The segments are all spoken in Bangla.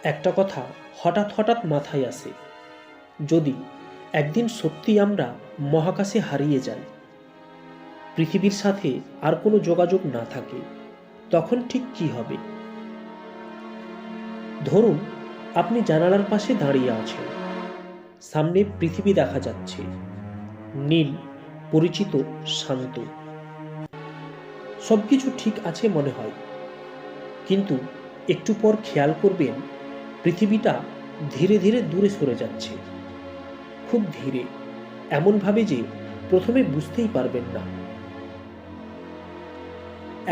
একটা কথা হঠাৎ হঠাৎ মাথায় আসে, যদি একদিন সত্যি আমরা মহাকাশে হারিয়ে যাই, পৃথিবীর সাথে আর কোনো যোগাযোগ না থাকে, তখন ঠিক কি হবে? ধরুন আপনি জানালার পাশে দাঁড়িয়ে আছেন, সামনে পৃথিবী দেখা যাচ্ছে, নীল, পরিচিত, শান্ত, সবকিছু ঠিক আছে মনে হয়। কিন্তু একটু পর খেয়াল করবেন পৃথিবীটা ধীরে ধীরে দূরে সরে যাচ্ছে, খুব ধীরে, এমনভাবে যে প্রথমে বুঝতেই পারবেন না।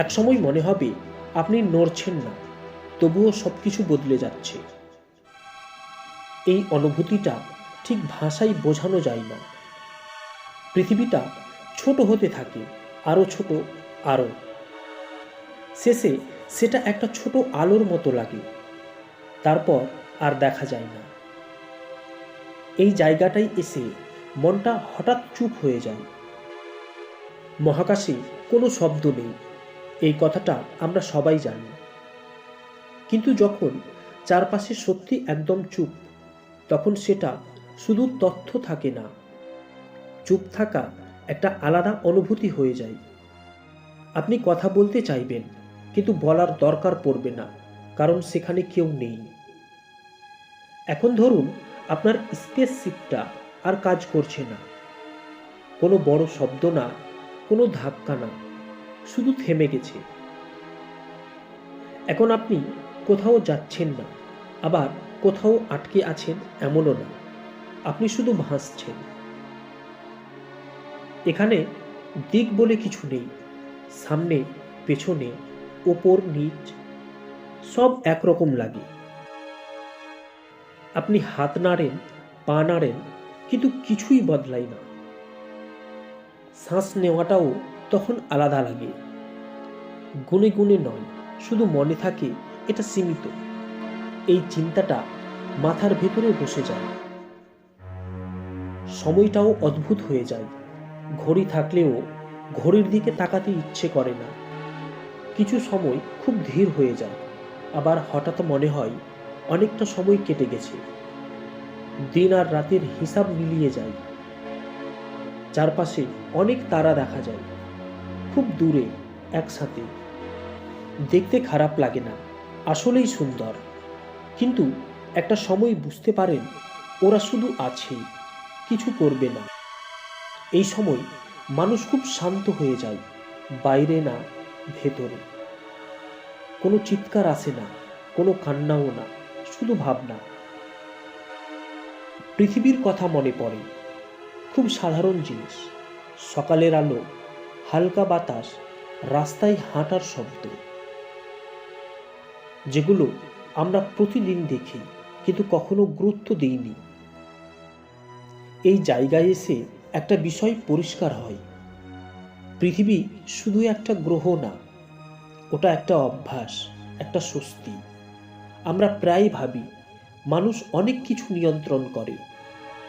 একসময় মনে হবে আপনি নড়ছেন না, তবুও সবকিছু বদলে যাচ্ছে। এই অনুভূতিটা ঠিক ভাষায় বোঝানো যায় না। পৃথিবীটা ছোট হতে থাকে, আরো ছোট, আরো। শেষে সেটা একটা ছোট আলোর মতো লাগে, তারপর আর দেখা যায় না। এই জায়গাটায় এসে মনটা হঠাৎ চুপ হয়ে যায়। মহাকাশে কোনো শব্দ নেই, এই কথাটা আমরা সবাই জানি। কিন্তু যখন চারপাশে সত্যি একদম চুপ, তখন সেটা শুধু তথ্য থাকে না, চুপ থাকা একটা আলাদা অনুভূতি হয়ে যায়। আপনি কথা বলতে চাইবেন, কিন্তু বলার দরকার পড়বে না, কারণ সেখানে কেউ নেই। এখন ধরুন আপনার স্পেসশিপটা আর কাজ করছে না, কোনো বড় শব্দ না, কোনো ধাক্কা না, শুধু থেমে গেছে। এখন আপনি কোথাও যাচ্ছেন না, আবার কোথাও আটকে আছেন এমনও না, আপনি শুধু ভাসছেন। এখানে দিক বলে কিছু নেই, সামনে, পেছনে, ওপর, নিচ, সব একরকম লাগে। আপনি হাত নাড়েন, পা নাড়েন, কিন্তু কিছুই বদলায় না। শ্বাস নেওয়াটাও তখন আলাদা লাগে, গুনে গুনে নয়, শুধু মনে থাকে এটা সীমিত। এই চিন্তাটা মাথার ভেতরে বসে যায়। সময়টাও অদ্ভুত হয়ে যায়। ঘড়ি থাকলেও ঘড়ির দিকে তাকাতে ইচ্ছে করে না। কিছু সময় খুব ধীর হয়ে যায়, আবার হঠাৎ মনে হয় অনেকটা সময় কেটে গেছে। দিন আর রাতের হিসাব মিলিয়ে যায়। চারপাশে অনেক তারা দেখা যায়, খুব দূরে, একসাথে। দেখতে খারাপ লাগে না, আসলেই সুন্দর। কিন্তু একটা সময় বুঝতে পারেন ওরা শুধু আছেই, কিছু করবে না। এই সময় মানুষ খুব শান্ত হয়ে যায়, বাইরে না, ভেতরে। কোনো চিৎকার আসে না, কোনো কান্নাও না, শুধু ভাবনা। পৃথিবীর কথা মনে পড়ে, খুব সাধারণ জিনিস, সকালের আলো, হালকা বাতাস, রাস্তায় হাঁটার শব্দ, যেগুলো আমরা প্রতিদিন দেখি কিন্তু কখনো গুরুত্ব দিইনি। এই জায়গায় এসে একটা বিষয় পরিষ্কার হয়, পৃথিবী শুধু একটা গ্রহ না, ওটা একটা অভ্যাস, একটা স্বস্তি। আমরা প্রায় ভাবি মানুষ অনেক কিছু নিয়ন্ত্রণ করে,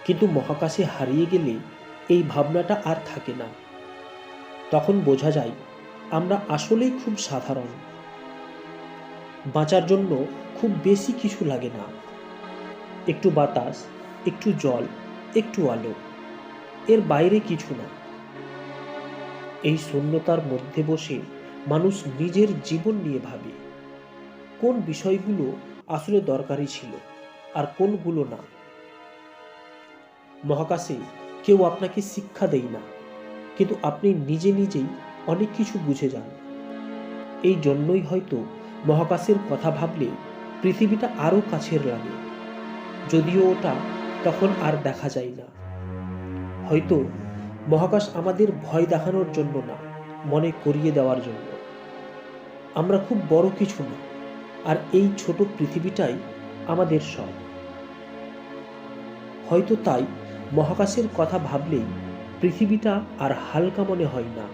কিন্তু মহাকাশে হারিয়ে গেলে এই ভাবনাটা আর থাকে না। তখন বোঝা যায় আমরা আসলেই খুব সাধারণ। বাঁচার জন্য খুব বেশি কিছু লাগে না, একটু বাতাস, একটু জল, একটু আলো, এর বাইরে কিছু না। এই শূন্যতার মধ্যে বসে মানুষ নিজের জীবন নিয়ে ভাবে, কোন বিষয়গুলো আসলে দরকারি ছিল আর কোনগুলো না। মহাকাশে কেউ আপনাকে শিক্ষা দেয় না, কিন্তু আপনি নিজে নিজেই অনেক কিছু বুঝে যান। এই জন্যই হয়তো মহাকাশের কথা ভাবলে পৃথিবীটা আরো কাছের লাগে, যদিও ওটা তখন আর দেখা যায় না। হয়তো মহাকাশ আমাদের ভয় দেখানোর জন্য না, মনে করিয়ে দেওয়ার জন্য আমরা খুব বড় কিছু না, আর এই ছোট পৃথিবীটাই আমাদের সব। হয়তো তাই মহাকাশের কথা ভাবলেই পৃথিবীটা আর হালকা মনে হয় না।